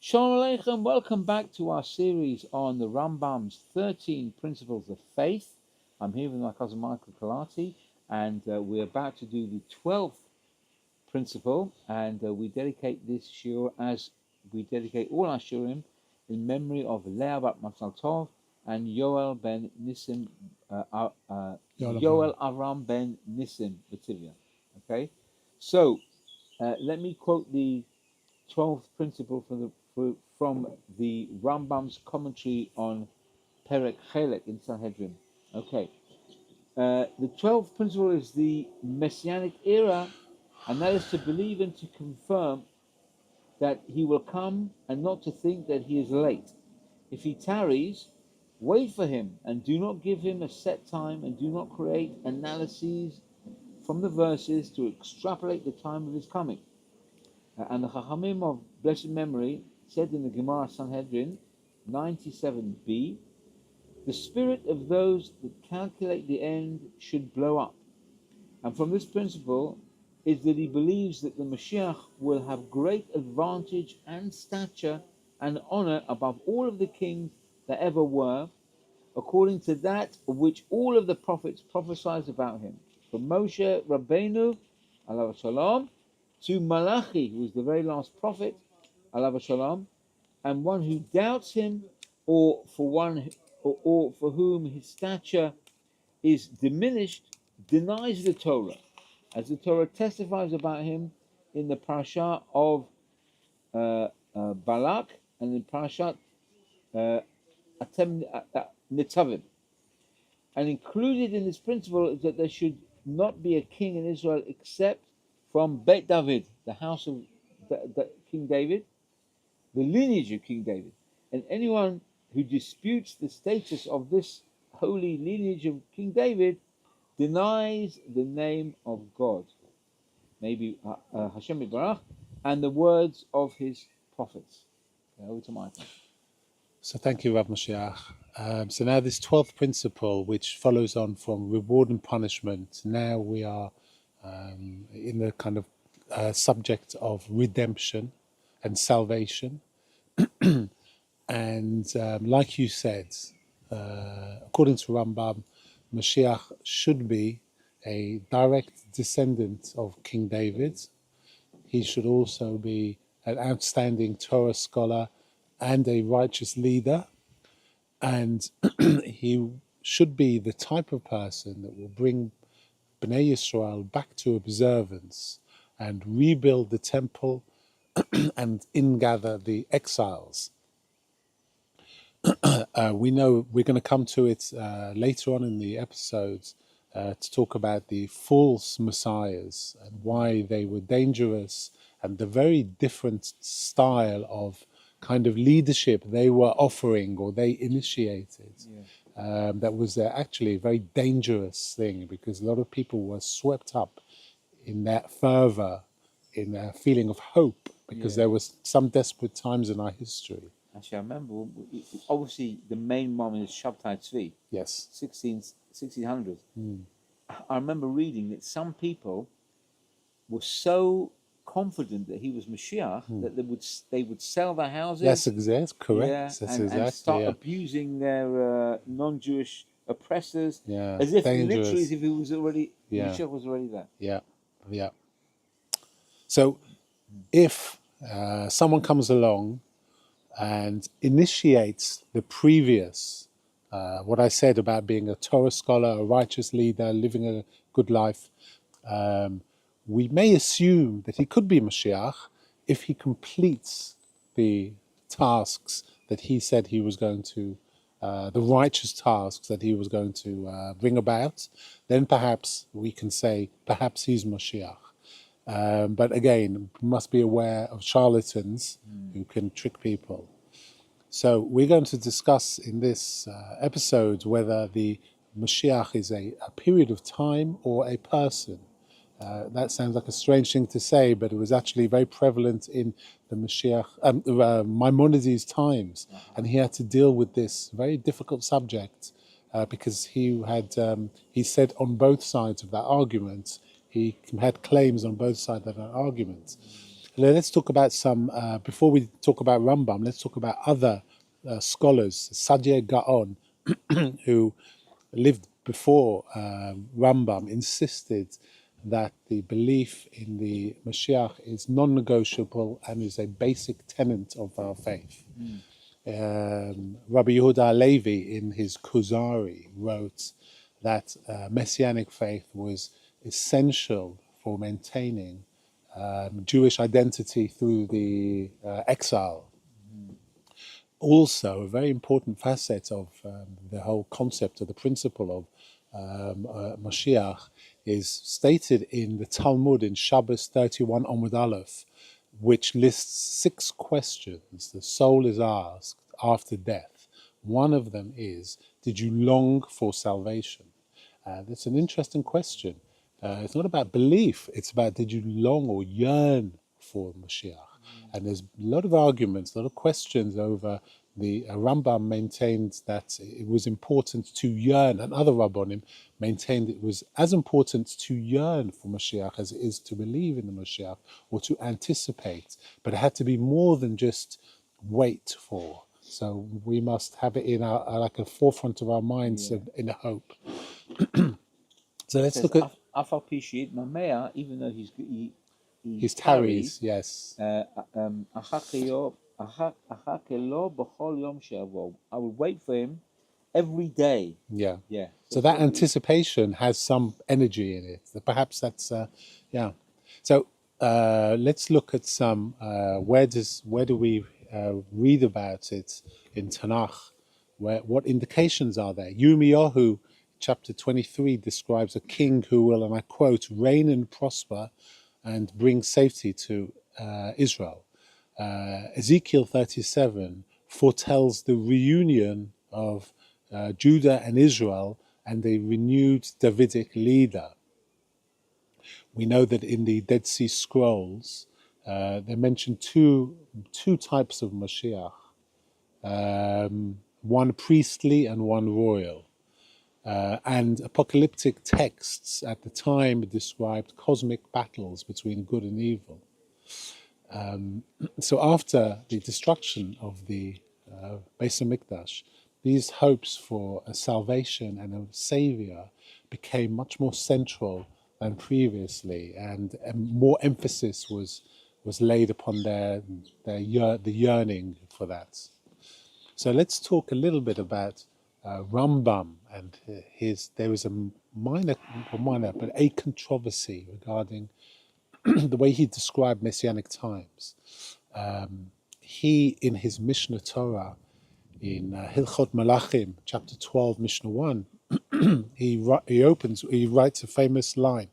Shalom Aleichem, welcome back to our series on the Rambam's 13 Principles of Faith. I'm here with my cousin Michael Kalati, and we're about to do the 12th principle, and we dedicate this shiur as we dedicate all our shiurim in memory of Leah Bat Mazal Tov and Yoel ben Nissim, Yoel Avram ben Nissim B'Tivya. Okay, so let me quote the 12th principle from the Rambam's commentary on Perek Chelek in Sanhedrin. Okay, the 12th principle is the Messianic era, and that is to believe and to confirm that he will come and not to think that he is late. If he tarries, wait for him and do not give him a set time, and do not create analyses from the verses to extrapolate the time of his coming. And the Chachamim of blessed memory said in the Gemara Sanhedrin 97b, the spirit of those that calculate the end should blow up. And from this principle is that he believes that the Mashiach will have great advantage and stature and honor above all of the kings that ever were, according to that of which all of the prophets prophesied about him. From Moshe Rabbeinu, alav shalom, to Malachi, who was the very last prophet, alav shalom, and one who doubts him, or for whom his stature is diminished, denies the Torah, as the Torah testifies about him in the parasha of Balak and in parashat Nitzavim. And included in this principle is that there should not be a king in Israel except from Beit David, the house of King David, the lineage of King David. And anyone who disputes the status of this holy lineage of King David denies the name of God, maybe Hashem Yitbarach, and the words of his prophets. Okay, over to Michael. So thank you, Rav Mashiach. So now this 12th principle, which follows on from reward and punishment, now we are in the kind of subject of redemption and salvation. And like you said, according to Rambam, Mashiach should be a direct descendant of King David. He should also be an outstanding Torah scholar and a righteous leader. And he should be the type of person that will bring Bnei Yisrael back to observance and rebuild the temple and ingather the exiles. We know we're going to come to it later on in the episodes to talk about the false messiahs and why they were dangerous and the very different style of kind of leadership they were offering or they initiated. Yeah. That was actually a very dangerous thing, because a lot of people were swept up in that fervor, in a feeling of hope, because there was some desperate times in our history. Actually, I remember, obviously, the main one is Shabtai Tzvi. Yes. 1600s. I remember reading that some people were so confident that he was Mashiach that they would sell their houses. Yes, exactly. Correct. Yeah, That's and start abusing their non-Jewish oppressors. Yeah. As if dangerous. literally, as if he was already Mashiach was already there. Yeah. Yeah. So, if someone comes along and initiates the previous, what I said about being a Torah scholar, a righteous leader, living a good life, we may assume that he could be Mashiach if he completes the tasks that he said he was going to, the righteous tasks that he was going to bring about. Then perhaps we can say, perhaps he's Mashiach. But again, we must be aware of charlatans who can trick people. So we're going to discuss in this episode whether the Mashiach is a period of time or a person. That sounds like a strange thing to say, but it was actually very prevalent in the Mashiach, Maimonides' times, and he had to deal with this very difficult subject because he said on both sides of that argument. He had claims on both sides of that argument. Let's talk about some, before we talk about Rambam, let's talk about other scholars. Sadia Gaon, who lived before Rambam, insisted that the belief in the Mashiach is non-negotiable and is a basic tenet of our faith. Rabbi Yehuda Halevi, in his Kuzari, wrote that Messianic faith was essential for maintaining Jewish identity through the exile. Also, a very important facet of the whole concept of the principle of Mashiach is stated in the Talmud in Shabbos 31 Amud Aleph, which lists 6 questions the soul is asked after death. One of them is, did you long for salvation? That's an interesting question. It's not about belief, it's about did you long or yearn for Mashiach? And there's a lot of arguments, a lot of questions over the Rambam maintained that it was important to yearn, and other Rabbonim maintained it was as important to yearn for Mashiach as it is to believe in the Mashiach or to anticipate. But it had to be more than just wait for. So we must have it in our like a forefront of our minds in a hope. So let's look at even though his tarries, yes. I will wait for him every day. Yeah. Yeah. So that anticipation has some energy in it. Perhaps that's yeah. So let's look at some. Where do we read about it in Tanakh? What indications are there? Yirmiyahu, chapter 23, describes a king who will, and I quote, reign and prosper and bring safety to Israel. Ezekiel 37 foretells the reunion of Judah and Israel and a renewed Davidic leader. We know that in the Dead Sea Scrolls, they mention two types of Mashiach, one priestly and one royal. And apocalyptic texts at the time described cosmic battles between good and evil. So after the destruction of the Beis Hamikdash, these hopes for a salvation and a savior became much more central than previously, and more emphasis was laid upon the yearning for that. So let's talk a little bit about Rambam and there was a but a controversy regarding the way he described Messianic times. He, in his Mishnah Torah, in Hilchot Malachim, chapter 12, Mishnah 1, he writes a famous line.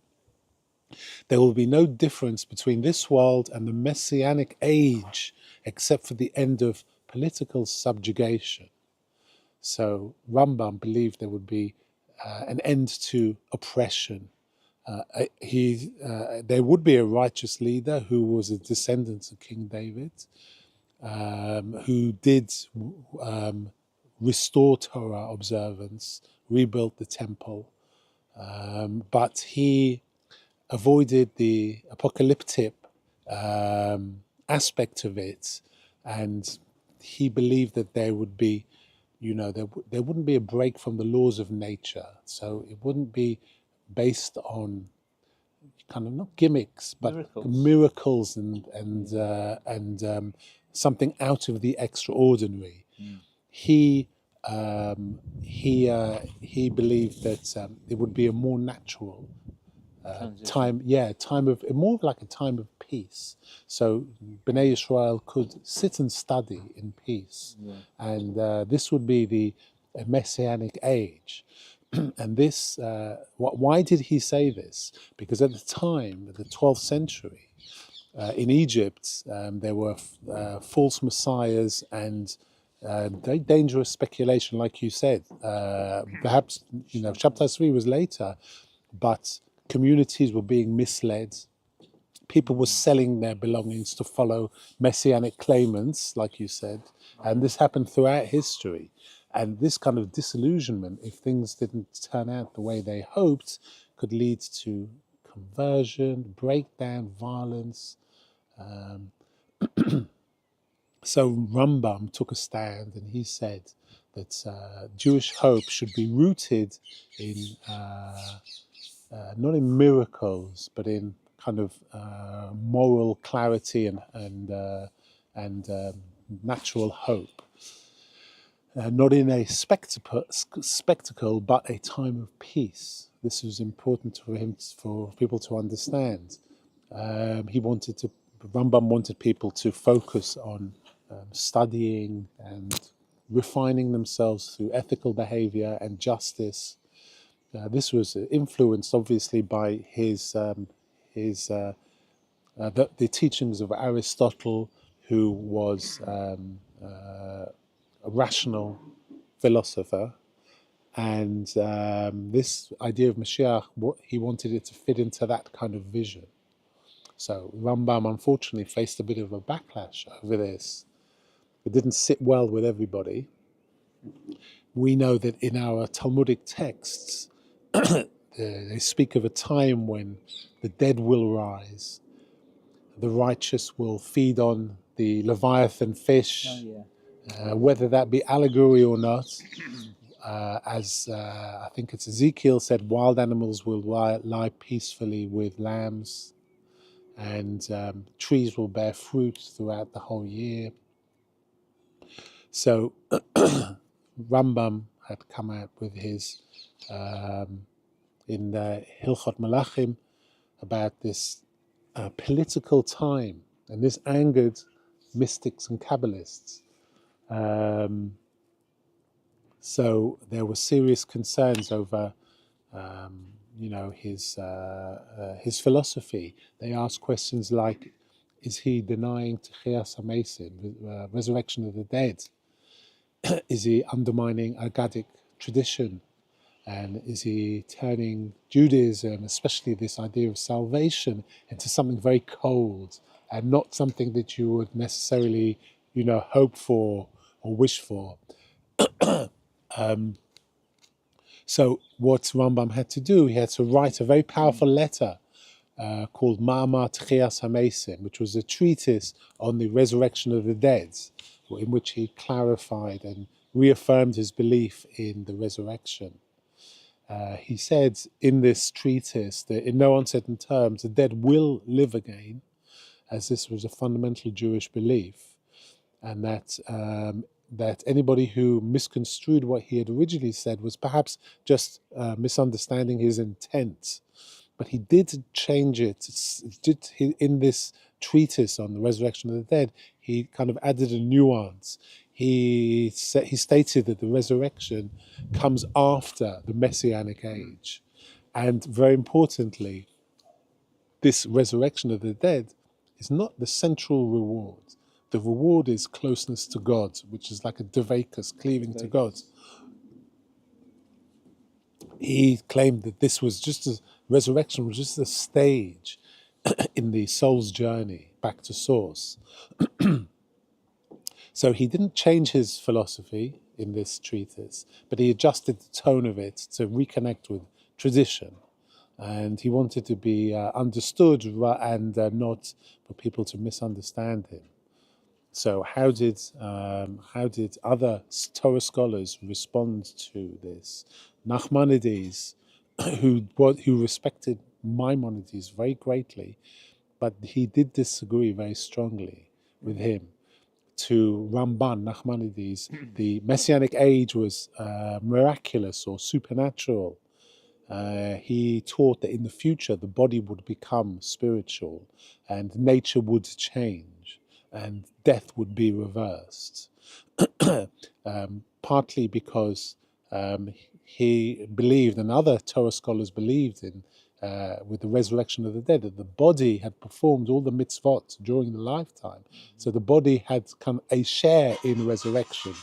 There will be no difference between this world and the Messianic age except for the end of political subjugation. So Rambam believed there would be an end to oppression. There would be a righteous leader who was a descendant of King David, who did restore Torah observance, rebuilt the temple, but he avoided the apocalyptic aspect of it, and he believed that there would be, there wouldn't be a break from the laws of nature. So it wouldn't be based on kind of not gimmicks, but miracles and something out of the extraordinary. He believed that it would be a more natural time of more like a time of peace. So Bnei Israel could sit and study in peace, and this would be the Messianic age. And this, why did he say this? Because at the time, the 12th century, in Egypt, there were false messiahs and very dangerous speculation, like you said. Perhaps, Shabtai 3 was later, but communities were being misled. People were selling their belongings to follow messianic claimants, like you said, and this happened throughout history. And this kind of disillusionment, if things didn't turn out the way they hoped, could lead to conversion, breakdown, violence. So Rambam took a stand and he said that Jewish hope should be rooted in not in miracles, but in kind of moral clarity and natural hope. Not in a spectacle, but a time of peace. This was important for him, for people to understand. Rambam wanted people to focus on studying and refining themselves through ethical behavior and justice. This was influenced, obviously, by the teachings of Aristotle, who was a rational philosopher, and this idea of Mashiach, he wanted it to fit into that kind of vision. So Rambam unfortunately faced a bit of a backlash over this. It didn't sit well with everybody. We know that in our Talmudic texts, they speak of a time when the dead will rise, the righteous will feed on the Leviathan fish, whether that be allegory or not. As I think it's Ezekiel said, wild animals will lie peacefully with lambs, and trees will bear fruit throughout the whole year. So Rambam had come out with his, in the Hilchot Malachim, about this political time, and this angered mystics and Kabbalists. So there were serious concerns over, his philosophy. They asked questions like, is he denying Techias HaMesim, resurrection of the dead? Is he undermining Agadic tradition? And is he turning Judaism, especially this idea of salvation, into something very cold and not something that you would necessarily, hope for or wish for? So what Rambam had to do, he had to write a very powerful letter called Ma'amar Techias HaMesim, which was a treatise on the resurrection of the dead, in which he clarified and reaffirmed his belief in the resurrection. He said in this treatise that in no uncertain terms the dead will live again, as this was a fundamental Jewish belief, and that anybody who misconstrued what he had originally said was perhaps just misunderstanding his intent. But he did change it. In this treatise on the resurrection of the dead, he kind of added a nuance. He stated that the resurrection comes after the Messianic age. And very importantly, this resurrection of the dead is not the central reward. The reward is closeness to God, which is like a devakas, cleaving to God. He claimed that this was resurrection was just a stage in the soul's journey back to source. So he didn't change his philosophy in this treatise, but he adjusted the tone of it to reconnect with tradition. And he wanted to be understood and not for people to misunderstand him. So how did other Torah scholars respond to this? Maimonides, who respected Maimonides very greatly, but he did disagree very strongly with him. To Ramban, Maimonides, the Messianic age was miraculous or supernatural. He taught that in the future the body would become spiritual and nature would change and death would be reversed. Partly because he believed, and other Torah scholars believed in, with the resurrection of the dead, that the body had performed all the mitzvot during the lifetime. So the body had come a share in resurrection.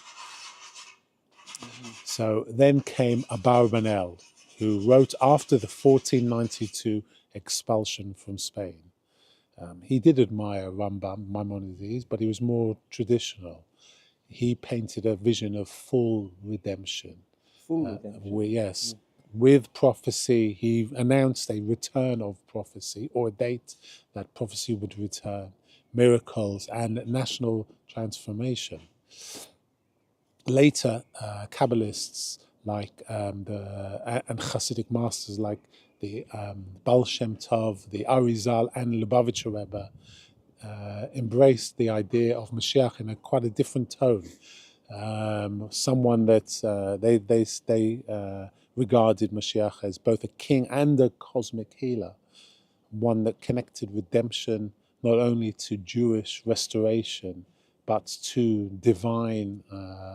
So then came Abarbanel, who wrote after the 1492 expulsion from Spain. He did admire Rambam, Maimonides, but he was more traditional. He painted a vision of full redemption. Yes. With prophecy, he announced a return of prophecy, or a date that prophecy would return, miracles, and national transformation. Later, Kabbalists and Hasidic masters like the Baal Shem Tov, the Arizal, and Lubavitcher Rebbe embraced the idea of Mashiach in quite a different tone. Someone that they regarded Mashiach as both a king and a cosmic healer, one that connected redemption not only to Jewish restoration, but to divine,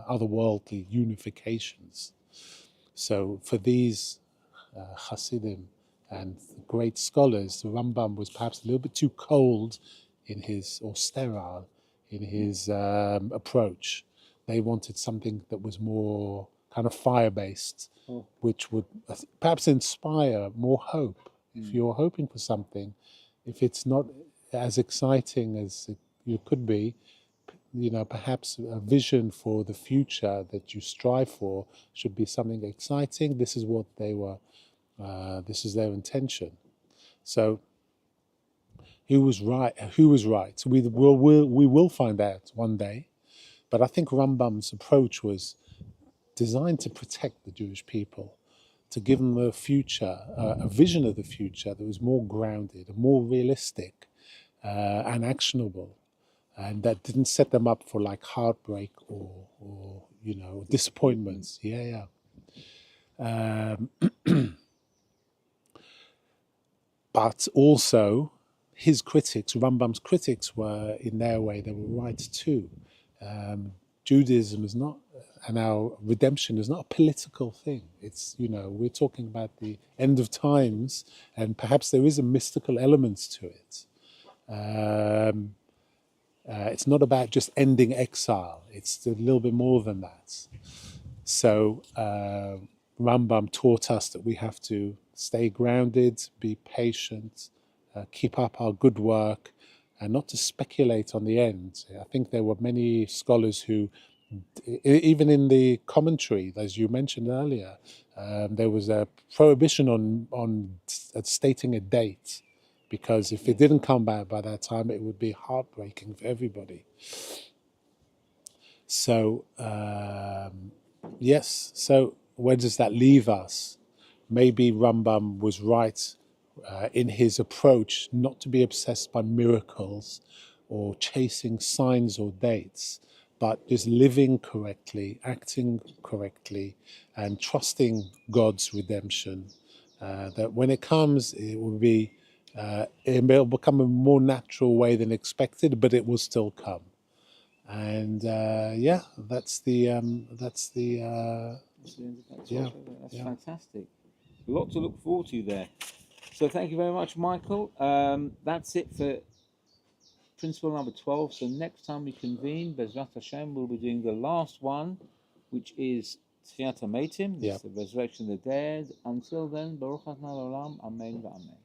otherworldly unifications. So for these Hasidim and great scholars, the Rambam was perhaps a little bit too cold or sterile in his approach. They wanted something that was more kind of fire-based, which would perhaps inspire more hope. If you're hoping for something, if it's not as exciting as you could be, perhaps a vision for the future that you strive for should be something exciting. This is what they were. This is their intention. So, who was right? Who was right? We will find out one day. But I think Rambam's approach was designed to protect the Jewish people, to give them a future, a vision of the future that was more grounded, more realistic, and actionable, and that didn't set them up for like heartbreak or disappointments. But also, his critics, Rambam's critics, were in their way, they were right too. Judaism is not, and our redemption is not a political thing. It's, we're talking about the end of times, and perhaps there is a mystical element to it. It's not about just ending exile. It's a little bit more than that. So Rambam taught us that we have to stay grounded, be patient, keep up our good work, and not to speculate on the end. I think there were many scholars who, even in the commentary, as you mentioned earlier, there was a prohibition on stating a date, because if it didn't come back by that time, it would be heartbreaking for everybody. So, yes, so where does that leave us? Maybe Rambam was right in his approach not to be obsessed by miracles or chasing signs or dates, but just living correctly, acting correctly, and trusting God's redemption. That when it comes, it will become a more natural way than expected, but it will still come. And that's the That's fantastic. A lot to look forward to there. So thank you very much, Michael. That's it for principle number 12. So next time we convene, Bezrat Hashem, we'll be doing the last one, which is Tchiat HaMetim, the resurrection of the dead. Until then, Baruch Atah Olam, Amen v'Amen.